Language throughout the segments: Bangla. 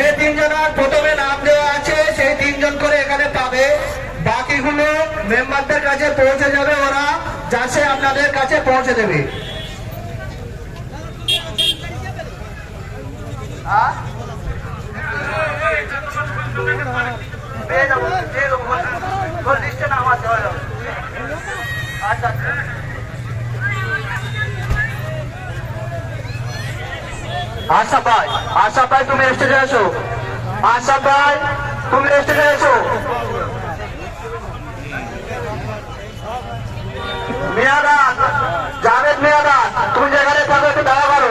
যে তিনজনের প্রথমে নাম দেওয়া আছে সেই তিনজন করে এখানে পাবে, বাকিগুলো মেম্বারদের কাছে পৌঁছে যাবে, ওরা যাচ্ছে আপনাদের কাছে পৌঁছে দেবে। আশা ভাই তুমি স্টেজে এসো। আশা ভাই তুমি স্টেজে এসো। মিয়াদান, জাভেদ মিয়াদান, তুমি যেখানে থাকো একটু দেখা করো।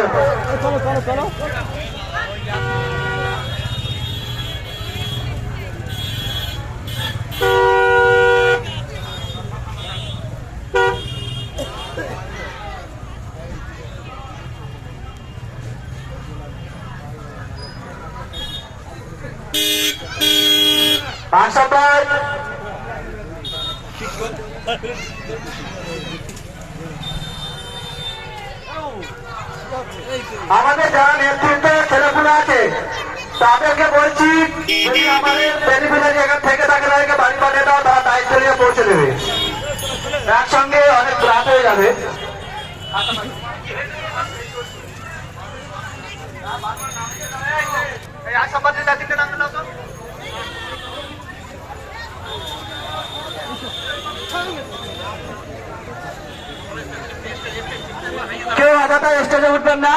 আশা ভাই আমাদের যারা নেতৃত্ব ছেলেগুলো আছে তাদেরকে বলছি, যদি আমাদের বেনিফিশিয়ারি এখান থেকে থাকে তাদেরকে বাড়ি পাঠিয়ে দাও, তারা দায়িত্ব নিয়ে পৌঁছে দেবে। একসঙ্গে অনেক রাত হয়ে যাবে। কেউ আধাটা স্টেজে উঠবেন না।